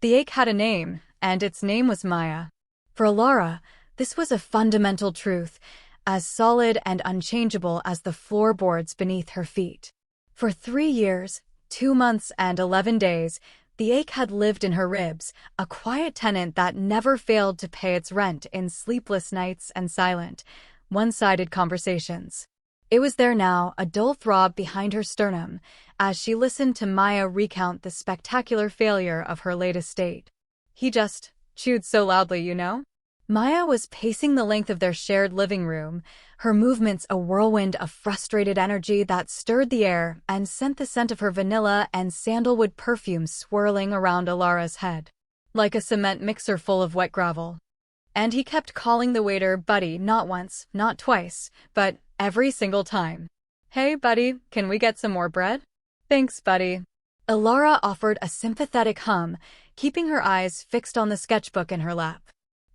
The ache had a name, and its name was Maya. For Alara, this was a fundamental truth, as solid and unchangeable as the floorboards beneath her feet. For 3 years, 2 months and 11 days, the ache had lived in her ribs, a quiet tenant that never failed to pay its rent in sleepless nights and silent, one-sided conversations. It was there now, a dull throb behind her sternum, as she listened to Maya recount the spectacular failure of her latest date. He just chewed so loudly, you know? Maya was pacing the length of their shared living room, her movements a whirlwind of frustrated energy that stirred the air and sent the scent of her vanilla and sandalwood perfume swirling around Alara's head, like a cement mixer full of wet gravel. And he kept calling the waiter buddy, not once, not twice, but every single time. "Hey, buddy, can we get some more bread?" "Thanks, buddy." Alara offered a sympathetic hum, keeping her eyes fixed on the sketchbook in her lap.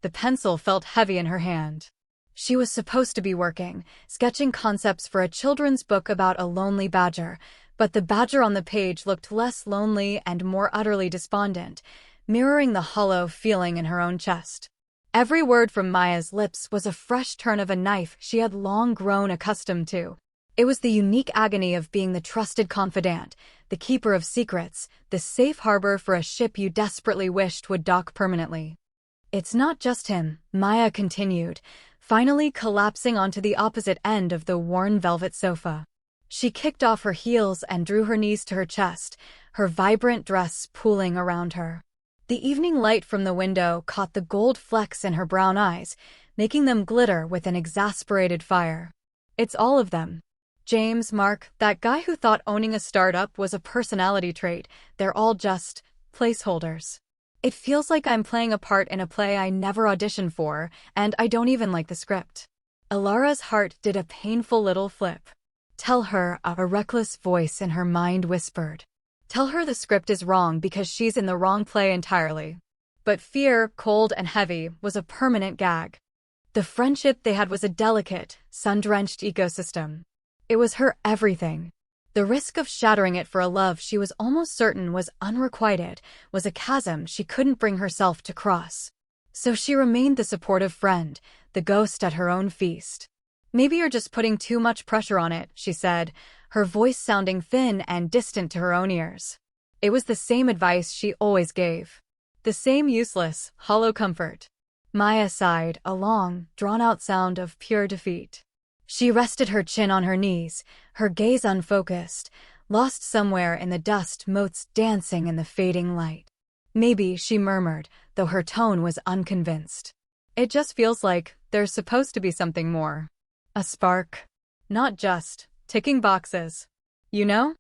The pencil felt heavy in her hand. She was supposed to be working, sketching concepts for a children's book about a lonely badger, but the badger on the page looked less lonely and more utterly despondent, mirroring the hollow feeling in her own chest. Every word from Maya's lips was a fresh turn of a knife she had long grown accustomed to. It was the unique agony of being the trusted confidant, the keeper of secrets, the safe harbor for a ship you desperately wished would dock permanently. "It's not just him," Maya continued, finally collapsing onto the opposite end of the worn velvet sofa. She kicked off her heels and drew her knees to her chest, her vibrant dress pooling around her. The evening light from the window caught the gold flecks in her brown eyes, making them glitter with an exasperated fire. "It's all of them. James, Mark, that guy who thought owning a startup was a personality trait, they're all just placeholders. It feels like I'm playing a part in a play I never auditioned for, and I don't even like the script." Alara's heart did a painful little flip. "Tell her," a reckless voice in her mind whispered. "Tell her the script is wrong because she's in the wrong play entirely." But fear, cold and heavy, was a permanent gag. The friendship they had was a delicate, sun-drenched ecosystem. It was her everything. The risk of shattering it for a love she was almost certain was unrequited was a chasm she couldn't bring herself to cross. So she remained the supportive friend, the ghost at her own feast. "Maybe you're just putting too much pressure on it," she said, her voice sounding thin and distant to her own ears. It was the same advice she always gave. The same useless, hollow comfort. Maya sighed, a long, drawn-out sound of pure defeat. She rested her chin on her knees, her gaze unfocused, lost somewhere in the dust motes dancing in the fading light. "Maybe," she murmured, though her tone was unconvinced. "It just feels like there's supposed to be something more. A spark. Not just ticking boxes. You know?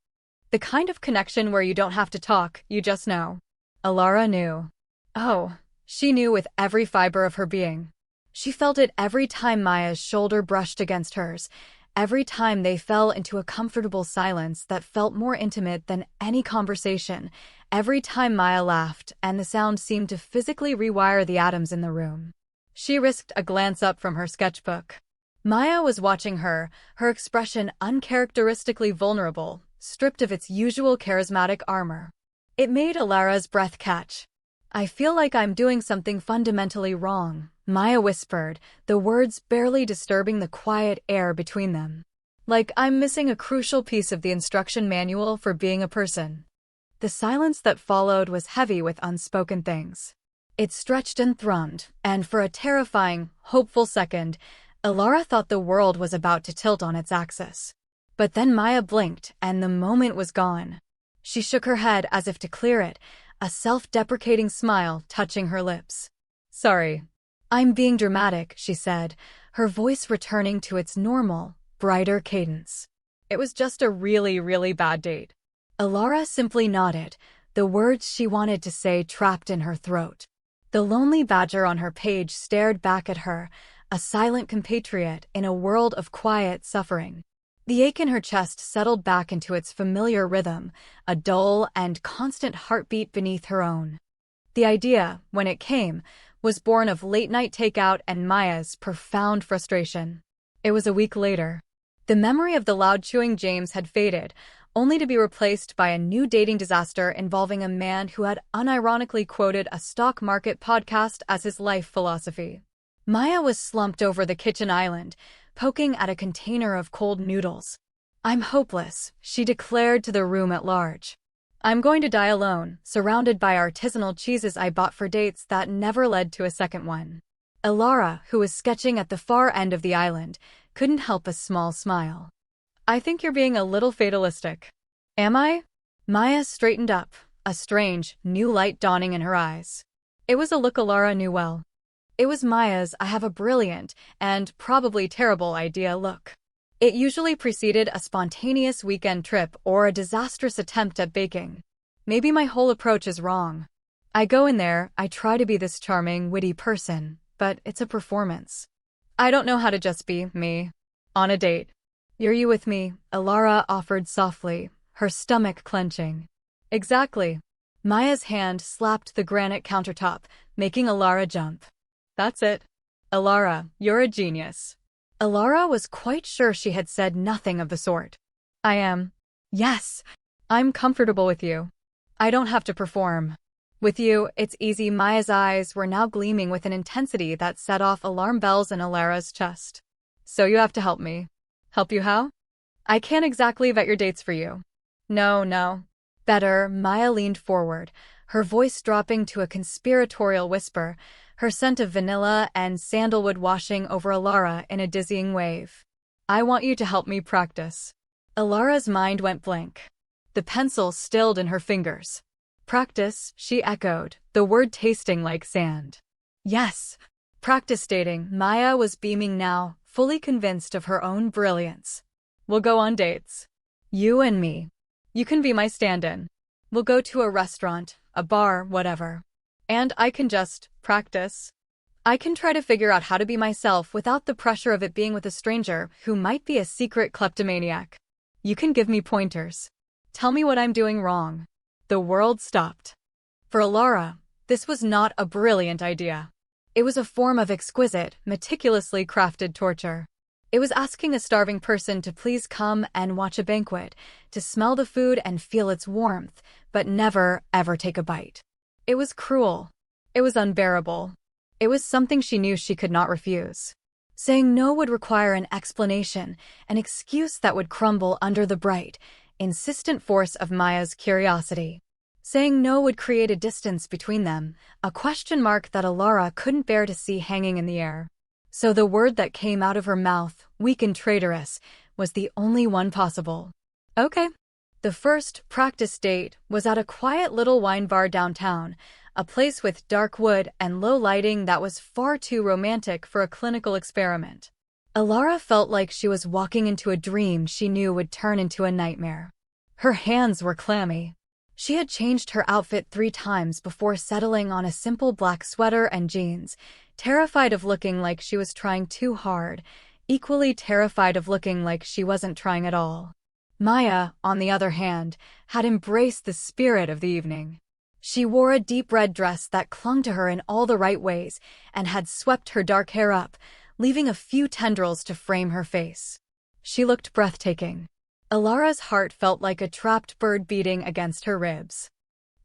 The kind of connection where you don't have to talk, you just know." Alara knew. Oh, she knew with every fiber of her being. She felt it every time Maya's shoulder brushed against hers, every time they fell into a comfortable silence that felt more intimate than any conversation, every time Maya laughed and the sound seemed to physically rewire the atoms in the room. She risked a glance up from her sketchbook. Maya was watching her, her expression uncharacteristically vulnerable, stripped of its usual charismatic armor. It made Alara's breath catch. "I feel like I'm doing something fundamentally wrong," Maya whispered, the words barely disturbing the quiet air between them. "Like I'm missing a crucial piece of the instruction manual for being a person." The silence that followed was heavy with unspoken things. It stretched and thrummed, and for a terrifying, hopeful second, Alara thought the world was about to tilt on its axis. But then Maya blinked, and the moment was gone. She shook her head as if to clear it, a self-deprecating smile touching her lips. "Sorry. I'm being dramatic," she said, her voice returning to its normal, brighter cadence. "It was just a really, really bad date." Alara simply nodded, the words she wanted to say trapped in her throat. The lonely badger on her page stared back at her, a silent compatriot in a world of quiet suffering. The ache in her chest settled back into its familiar rhythm, a dull and constant heartbeat beneath her own. The idea, when it came, was born of late-night takeout and Maya's profound frustration. It was a week later. The memory of the loud chewing James had faded, only to be replaced by a new dating disaster involving a man who had unironically quoted a stock market podcast as his life philosophy. Maya was slumped over the kitchen island, poking at a container of cold noodles. "I'm hopeless," she declared to the room at large. "I'm going to die alone, surrounded by artisanal cheeses I bought for dates that never led to a second one." Elara, who was sketching at the far end of the island, couldn't help a small smile. "I think you're being a little fatalistic." "Am I?" Maya straightened up, a strange, new light dawning in her eyes. It was a look Elara knew well. It was Maya's "I have a brilliant, and probably terrible idea" look. It usually preceded a spontaneous weekend trip or a disastrous attempt at baking. "Maybe my whole approach is wrong. I go in there, I try to be this charming, witty person, but it's a performance. I don't know how to just be me. On a date." "You're you with me," Elara offered softly, her stomach clenching. "Exactly." Maya's hand slapped the granite countertop, making Elara jump. "That's it. Elara, you're a genius." Elara was quite sure she had said nothing of the sort. "I am. Yes, I'm comfortable with you. I don't have to perform. With you, it's easy." Maya's eyes were now gleaming with an intensity that set off alarm bells in Elara's chest. "So you have to help me." "Help you how?" "I can't exactly vet your dates for you." No. "Better." Maya leaned forward, her voice dropping to a conspiratorial whisper, her scent of vanilla and sandalwood washing over Elara in a dizzying wave. "I want you to help me practice." Elara's mind went blank. The pencil stilled in her fingers. "Practice," she echoed, the word tasting like sand. "Yes, practice dating." Maya was beaming now, fully convinced of her own brilliance. "We'll go on dates. You and me. You can be my stand-in. We'll go to a restaurant, a bar, whatever. And I can just practice. I can try to figure out how to be myself without the pressure of it being with a stranger who might be a secret kleptomaniac. You can give me pointers. Tell me what I'm doing wrong." The world stopped. For Elara, this was not a brilliant idea. It was a form of exquisite, meticulously crafted torture. It was asking a starving person to please come and watch a banquet, to smell the food and feel its warmth, but never, ever take a bite. It was cruel. It was unbearable. It was something she knew she could not refuse. Saying no would require an explanation, an excuse that would crumble under the bright, insistent force of Maya's curiosity. Saying no would create a distance between them, a question mark that Elara couldn't bear to see hanging in the air. So the word that came out of her mouth, weak and traitorous, was the only one possible. "Okay." The first practice date was at a quiet little wine bar downtown, a place with dark wood and low lighting that was far too romantic for a clinical experiment. Elara felt like she was walking into a dream she knew would turn into a nightmare. Her hands were clammy. She had changed her outfit 3 times before settling on a simple black sweater and jeans, terrified of looking like she was trying too hard, equally terrified of looking like she wasn't trying at all. Maya, on the other hand, had embraced the spirit of the evening. She wore a deep red dress that clung to her in all the right ways and had swept her dark hair up, leaving a few tendrils to frame her face. She looked breathtaking. Elara's heart felt like a trapped bird beating against her ribs.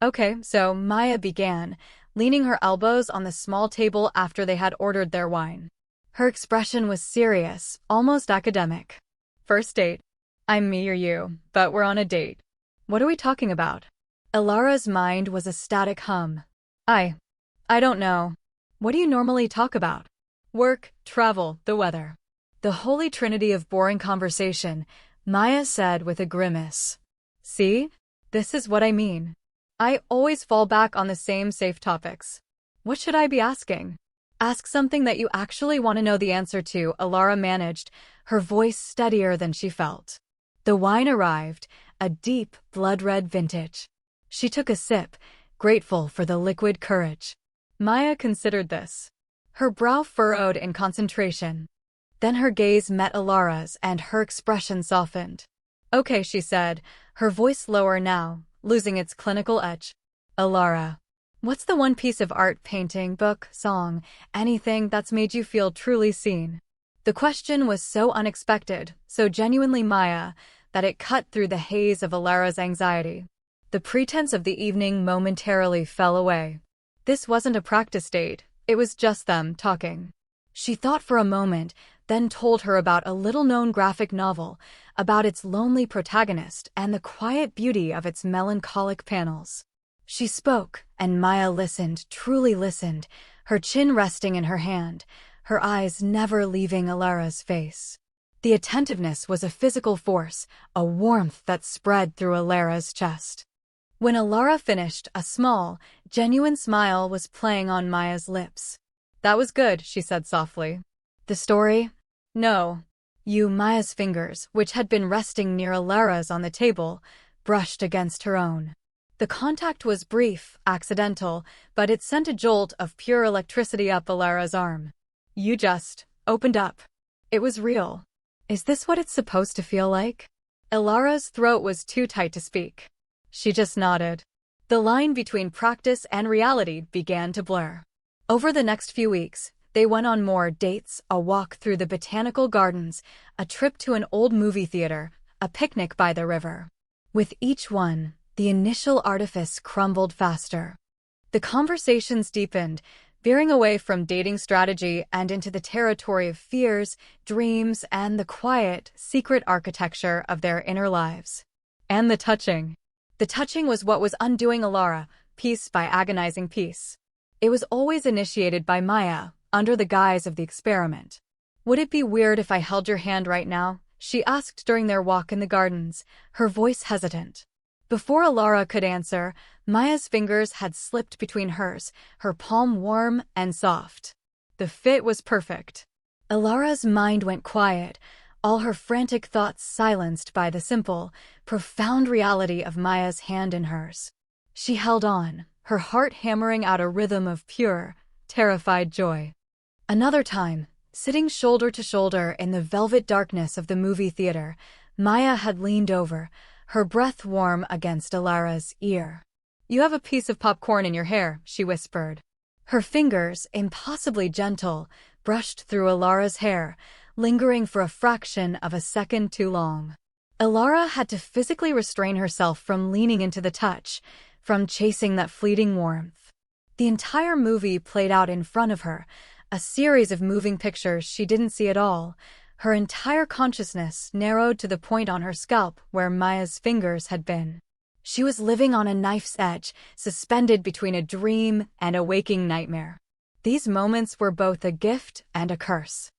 "Okay, so," Maya began, leaning her elbows on the small table after they had ordered their wine. Her expression was serious, almost academic. "First date. I'm me or you, but we're on a date. What are we talking about?" Elara's mind was a static hum. I don't know. What do you normally talk about?" "Work, travel, the weather." "The holy trinity of boring conversation," Maya said with a grimace. "See? This is what I mean. I always fall back on the same safe topics. What should I be asking?" "Ask something that you actually want to know the answer to," Elara managed, her voice steadier than she felt. The wine arrived, a deep, blood-red vintage. She took a sip, grateful for the liquid courage. Maya considered this. Her brow furrowed in concentration. Then her gaze met Elara's and her expression softened. "Okay," she said, her voice lower now, losing its clinical edge. "Elara, what's the one piece of art, painting, book, song, anything that's made you feel truly seen?" The question was so unexpected, so genuinely Maya, that it cut through the haze of Alara's anxiety. The pretense of the evening momentarily fell away. This wasn't a practice date, it was just them talking. She thought for a moment, then told her about a little-known graphic novel, about its lonely protagonist and the quiet beauty of its melancholic panels. She spoke, and Maya listened, truly listened, her chin resting in her hand, her eyes never leaving Alara's face. The attentiveness was a physical force, a warmth that spread through Alara's chest. When Alara finished, a small, genuine smile was playing on Maya's lips. "That was good," she said softly. "The story?" "No." Maya's fingers, which had been resting near Alara's on the table, brushed against her own. The contact was brief, accidental, but it sent a jolt of pure electricity up Alara's arm. "You just opened up. It was real. Is this what it's supposed to feel like?" Alara's throat was too tight to speak. She just nodded. The line between practice and reality began to blur. Over the next few weeks, they went on more dates, a walk through the botanical gardens, a trip to an old movie theater, a picnic by the river. With each one, the initial artifice crumbled faster. The conversations deepened, veering away from dating strategy and into the territory of fears, dreams, and the quiet, secret architecture of their inner lives. And the touching. The touching was what was undoing Alara, piece by agonizing piece. It was always initiated by Maya, under the guise of the experiment. "Would it be weird if I held your hand right now?" she asked during their walk in the gardens, her voice hesitant. Before Alara could answer, Maya's fingers had slipped between hers, her palm warm and soft. The fit was perfect. Alara's mind went quiet, all her frantic thoughts silenced by the simple, profound reality of Maya's hand in hers. She held on, her heart hammering out a rhythm of pure, terrified joy. Another time, sitting shoulder to shoulder in the velvet darkness of the movie theater, Maya had leaned over, her breath warm against Alara's ear. "You have a piece of popcorn in your hair," she whispered. Her fingers, impossibly gentle, brushed through Alara's hair, lingering for a fraction of a second too long. Alara had to physically restrain herself from leaning into the touch, from chasing that fleeting warmth. The entire movie played out in front of her, a series of moving pictures she didn't see at all, her entire consciousness narrowed to the point on her scalp where Maya's fingers had been. She was living on a knife's edge, suspended between a dream and a waking nightmare. These moments were both a gift and a curse.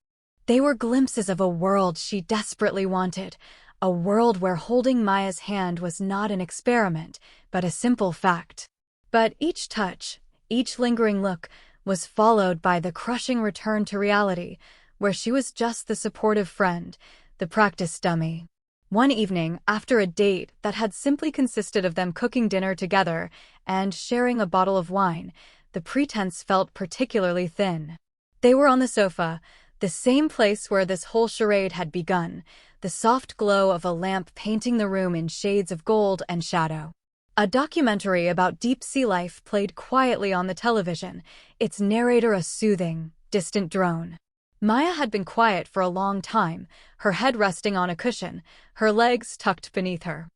They were glimpses of a world she desperately wanted, a world where holding Maya's hand was not an experiment, but a simple fact. But each touch, each lingering look, was followed by the crushing return to reality, where she was just the supportive friend, the practice dummy. One evening, after a date that had simply consisted of them cooking dinner together and sharing a bottle of wine, the pretense felt particularly thin. They were on the sofa, the same place where this whole charade had begun, the soft glow of a lamp painting the room in shades of gold and shadow. A documentary about deep-sea life played quietly on the television, its narrator a soothing, distant drone. Maya had been quiet for a long time, her head resting on a cushion, her legs tucked beneath her.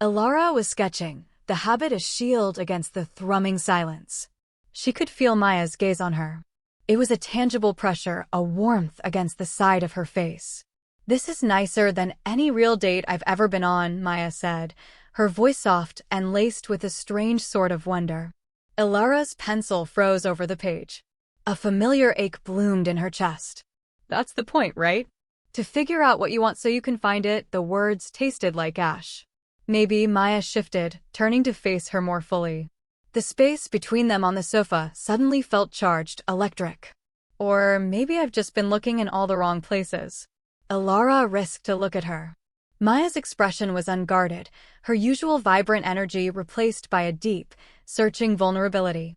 Alara was sketching, the habit a shield against the thrumming silence. She could feel Maya's gaze on her. It was a tangible pressure, a warmth against the side of her face. "This is nicer than any real date I've ever been on," Maya said, her voice soft and laced with a strange sort of wonder. Alara's pencil froze over the page. A familiar ache bloomed in her chest. "That's the point, right? To figure out what you want so you can find it," the words tasted like ash. Maybe. Maya shifted, turning to face her more fully. The space between them on the sofa suddenly felt charged, electric. Or maybe I've just been looking in all the wrong places. Alara risked to look at her. Maya's expression was unguarded, her usual vibrant energy replaced by a deep, searching vulnerability.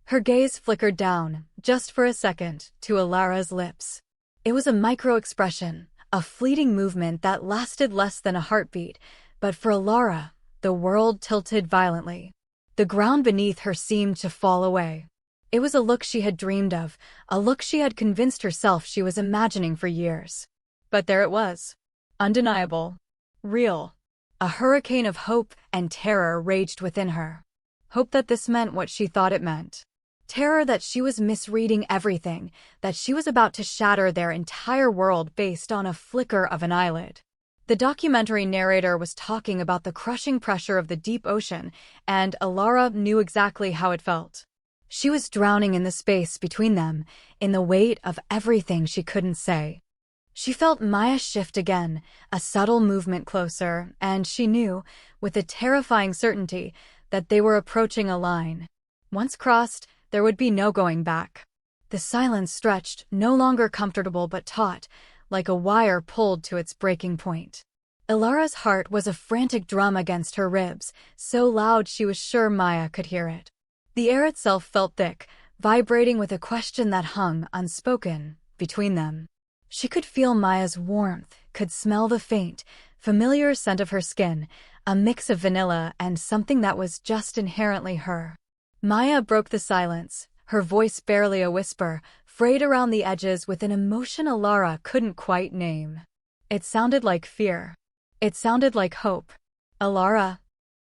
Her gaze flickered down, just for a second, to Alara's lips. It was a micro-expression, a fleeting movement that lasted less than a heartbeat, but for Alara, the world tilted violently. The ground beneath her seemed to fall away. It was a look she had dreamed of, a look she had convinced herself she was imagining for years. But there it was. Undeniable. Real. A hurricane of hope and terror raged within her. Hope that this meant what she thought it meant. Terror that she was misreading everything, that she was about to shatter their entire world based on a flicker of an eyelid. The documentary narrator was talking about the crushing pressure of the deep ocean, and Alara knew exactly how it felt. She was drowning in the space between them, in the weight of everything she couldn't say. She felt Maya shift again, a subtle movement closer, and she knew, with a terrifying certainty, that they were approaching a line. Once crossed, there would be no going back. The silence stretched, no longer comfortable but taut, like a wire pulled to its breaking point. Ilara's heart was a frantic drum against her ribs, so loud she was sure Maya could hear it. The air itself felt thick, vibrating with a question that hung, unspoken, between them. She could feel Maya's warmth, could smell the faint, familiar scent of her skin, a mix of vanilla and something that was just inherently her. Maya broke the silence, her voice barely a whisper, frayed around the edges with an emotion Ilara couldn't quite name. It sounded like fear. It sounded like hope. Ilara.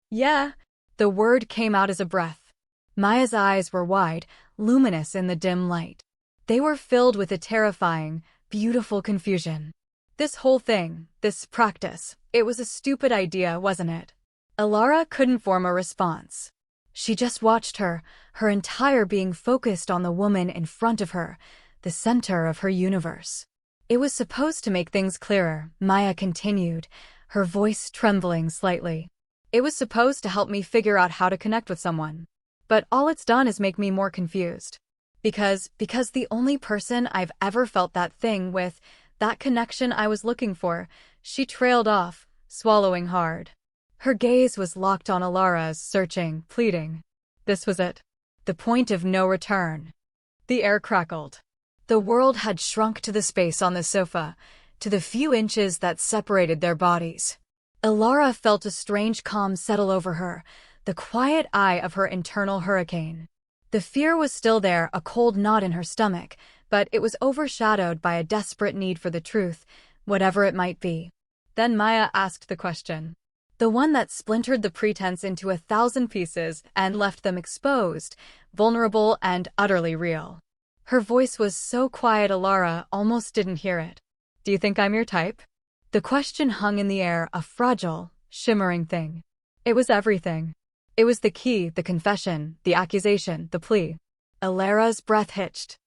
Yeah. The word came out as a breath. Maya's eyes were wide, luminous in the dim light. They were filled with a terrifying, beautiful confusion. This whole thing, this practice, it was a stupid idea, wasn't it? Ilara couldn't form a response. She just watched her, her entire being focused on the woman in front of her, the center of her universe. It was supposed to make things clearer, Maya continued, her voice trembling slightly. It was supposed to help me figure out how to connect with someone. But all it's done is make me more confused. Because the only person I've ever felt that thing with, that connection I was looking for, she trailed off, swallowing hard. Her gaze was locked on Ilara's, searching, pleading. This was it. The point of no return. The air crackled. The world had shrunk to the space on the sofa, to the few inches that separated their bodies. Ilara felt a strange calm settle over her, the quiet eye of her internal hurricane. The fear was still there, a cold knot in her stomach, but it was overshadowed by a desperate need for the truth, whatever it might be. Then Maya asked the question. The one that splintered the pretense into 1,000 pieces and left them exposed, vulnerable and utterly real. Her voice was so quiet Ilara almost didn't hear it. Do you think I'm your type? The question hung in the air, a fragile, shimmering thing. It was everything. It was the key, the confession, the accusation, the plea. Ilara's breath hitched.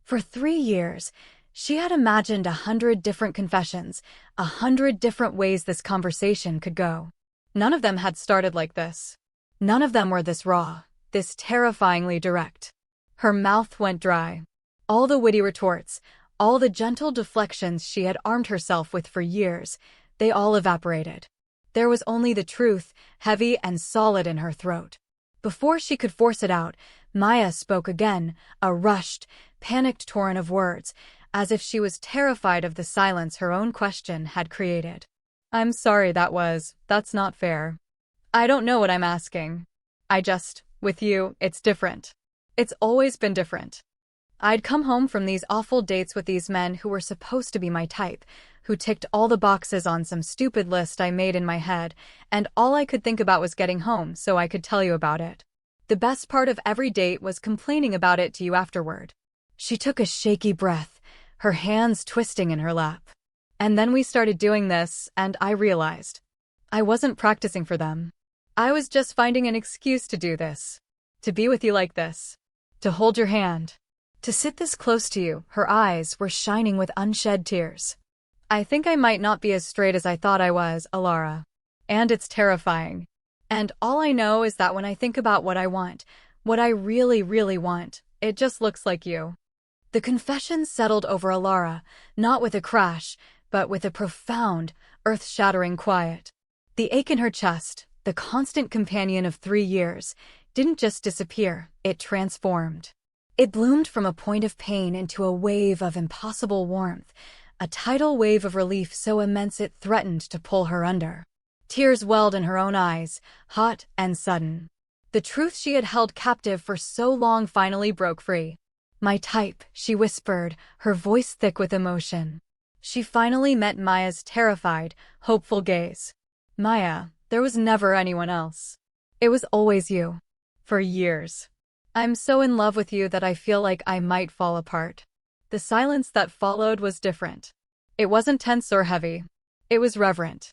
For 3 years, she had imagined 100 different confessions, 100 different ways this conversation could go. None of them had started like this. None of them were this raw, this terrifyingly direct. Her mouth went dry. All the witty retorts, all the gentle deflections she had armed herself with for years, they all evaporated. There was only the truth, heavy and solid in her throat. Before she could force it out, Maya spoke again, a rushed, panicked torrent of words, as if she was terrified of the silence her own question had created. I'm sorry that's not fair. I don't know what I'm asking. With you, it's different. It's always been different. I'd come home from these awful dates with these men who were supposed to be my type, who ticked all the boxes on some stupid list I made in my head, and all I could think about was getting home so I could tell you about it. The best part of every date was complaining about it to you afterward. She took a shaky breath, her hands twisting in her lap. And then we started doing this, and I realized. I wasn't practicing for them. I was just finding an excuse to do this. To be with you like this. To hold your hand. To sit this close to you. Her eyes were shining with unshed tears. I think I might not be as straight as I thought I was, Ilara. And it's terrifying. And all I know is that when I think about what I want, what I really, really want, it just looks like you. The confession settled over Ilara, not with a crash, but with a profound, earth-shattering quiet. The ache in her chest, the constant companion of 3 years, didn't just disappear, it transformed. It bloomed from a point of pain into a wave of impossible warmth, a tidal wave of relief so immense it threatened to pull her under. Tears welled in her own eyes, hot and sudden. The truth she had held captive for so long finally broke free. My type, she whispered, her voice thick with emotion. She finally met Maya's terrified, hopeful gaze. Maya, there was never anyone else. It was always you. For years. I'm so in love with you that I feel like I might fall apart. The silence that followed was different. It wasn't tense or heavy. It was reverent.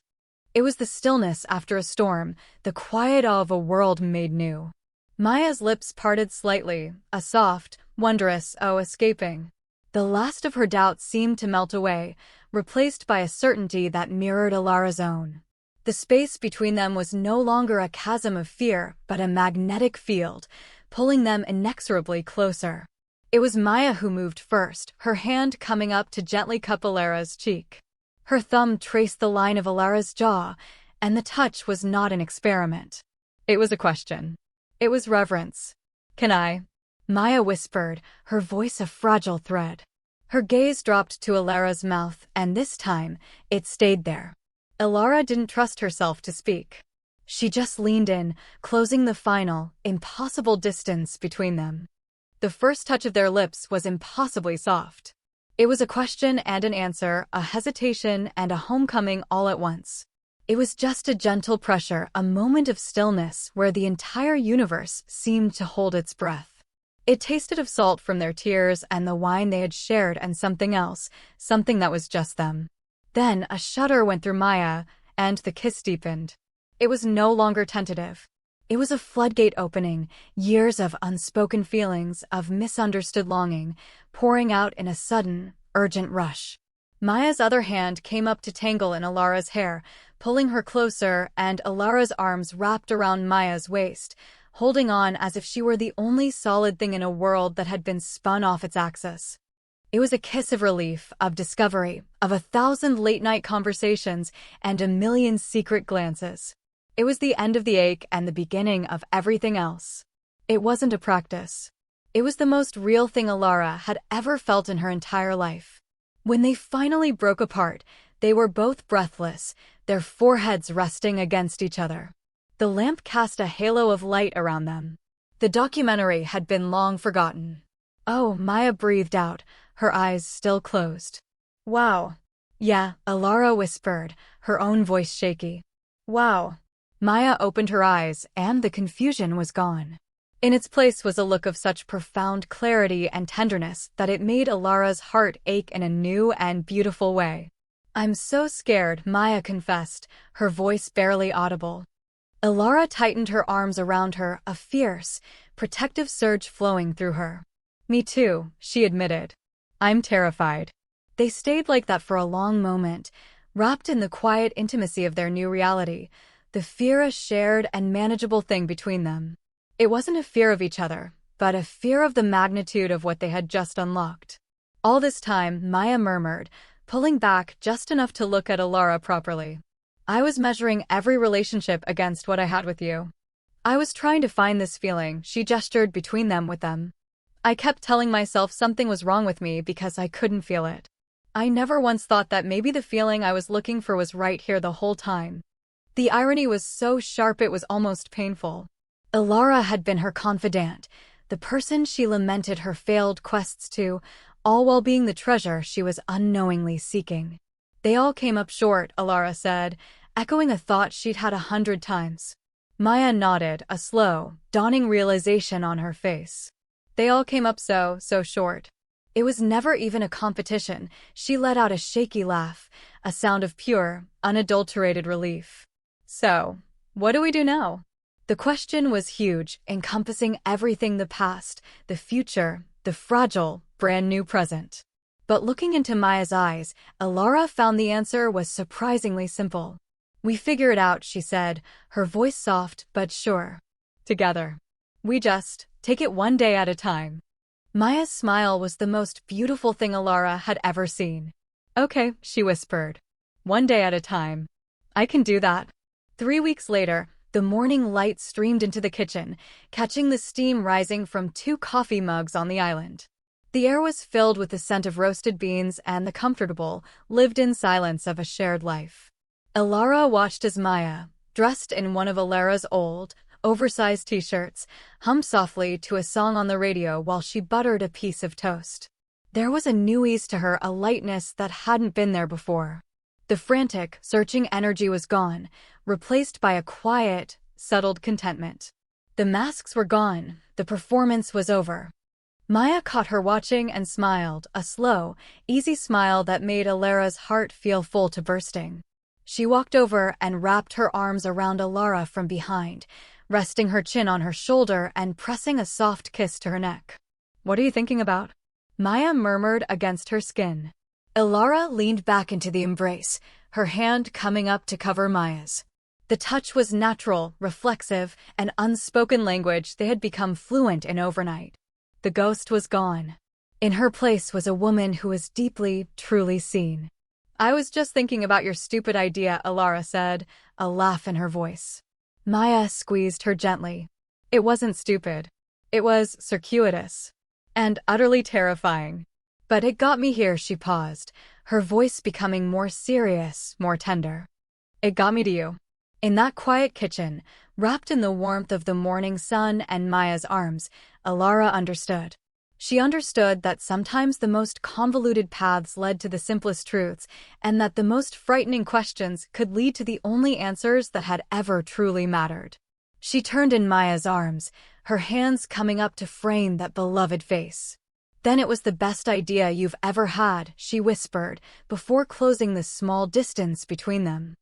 It was the stillness after a storm, the quiet awe of a world made new. Maya's lips parted slightly, a soft, wondrous "oh" escaping. The last of her doubts seemed to melt away, replaced by a certainty that mirrored Alara's own. The space between them was no longer a chasm of fear, but a magnetic field, pulling them inexorably closer. It was Maya who moved first, her hand coming up to gently cup Alara's cheek. Her thumb traced the line of Alara's jaw, and the touch was not an experiment. It was a question. It was reverence. "Can I?" Maya whispered, her voice a fragile thread. Her gaze dropped to Alara's mouth, and this time, it stayed there. Alara didn't trust herself to speak. She just leaned in, closing the final, impossible distance between them. The first touch of their lips was impossibly soft. It was a question and an answer, a hesitation and a homecoming all at once. It was just a gentle pressure, a moment of stillness where the entire universe seemed to hold its breath. It tasted of salt from their tears and the wine they had shared and something else, something that was just them. Then a shudder went through Maya, and the kiss deepened. It was no longer tentative. It was a floodgate opening, years of unspoken feelings, of misunderstood longing, pouring out in a sudden, urgent rush. Maya's other hand came up to tangle in Alara's hair, pulling her closer, and Alara's arms wrapped around Maya's waist, holding on as if she were the only solid thing in a world that had been spun off its axis. It was a kiss of relief, of discovery, of 1,000 late-night conversations and 1,000,000 secret glances. It was the end of the ache and the beginning of everything else. It wasn't a practice. It was the most real thing Alara had ever felt in her entire life. When they finally broke apart, they were both breathless, their foreheads resting against each other. The lamp cast a halo of light around them. The documentary had been long forgotten. "Oh," Maya breathed out, her eyes still closed. "Wow." "Yeah," Alara whispered, her own voice shaky. "Wow." Maya opened her eyes, and the confusion was gone. In its place was a look of such profound clarity and tenderness that it made Alara's heart ache in a new and beautiful way. "I'm so scared," Maya confessed, her voice barely audible. Alara tightened her arms around her, a fierce, protective surge flowing through her. "Me too," she admitted. "I'm terrified." They stayed like that for a long moment, wrapped in the quiet intimacy of their new reality, the fear a shared and manageable thing between them. It wasn't a fear of each other, but a fear of the magnitude of what they had just unlocked. All this time, Maya murmured, pulling back just enough to look at Alara properly. "I was measuring every relationship against what I had with you. I was trying to find this feeling," she gestured between them with them. "I kept telling myself something was wrong with me because I couldn't feel it. I never once thought that maybe the feeling I was looking for was right here the whole time." The irony was so sharp it was almost painful. Alara had been her confidant, the person she lamented her failed quests to, all while being the treasure she was unknowingly seeking. "They all came up short," Alara said, echoing a thought she'd had 100 times. Maya nodded, a slow, dawning realization on her face. "They all came up so short." It was never even a competition. She let out a shaky laugh, a sound of pure, unadulterated relief. "So, what do we do now?" The question was huge, encompassing everything: the past, the future, the fragile, brand-new present. But looking into Maya's eyes, Alara found the answer was surprisingly simple. "We figure it out," she said, her voice soft but sure. "Together. We just take it one day at a time." Maya's smile was the most beautiful thing Alara had ever seen. "Okay," she whispered. "One day at a time. I can do that." 3 weeks later, the morning light streamed into the kitchen, catching the steam rising from 2 coffee mugs on the island. The air was filled with the scent of roasted beans and the comfortable, lived-in silence of a shared life. Alara watched as Maya, dressed in one of Alara's old, oversized t-shirts, hummed softly to a song on the radio while she buttered a piece of toast. There was a new ease to her, a lightness that hadn't been there before. The frantic, searching energy was gone, replaced by a quiet, settled contentment. The masks were gone, the performance was over. Maya caught her watching and smiled, a slow, easy smile that made Alara's heart feel full to bursting. She walked over and wrapped her arms around Alara from behind, resting her chin on her shoulder and pressing a soft kiss to her neck. "What are you thinking about?" Maya murmured against her skin. Alara leaned back into the embrace, her hand coming up to cover Maya's. The touch was natural, reflexive, an unspoken language they had become fluent in overnight. The ghost was gone. In her place was a woman who was deeply, truly seen. "I was just thinking about your stupid idea," Alara said, a laugh in her voice. Maya squeezed her gently. "It wasn't stupid. It was circuitous. And utterly terrifying. But it got me here," she paused, her voice becoming more serious, more tender. "It got me to you." In that quiet kitchen, wrapped in the warmth of the morning sun and Maya's arms, Alara understood. She understood that sometimes the most convoluted paths led to the simplest truths, and that the most frightening questions could lead to the only answers that had ever truly mattered. She turned in Maya's arms, her hands coming up to frame that beloved face. "Then it was the best idea you've ever had," she whispered, before closing the small distance between them.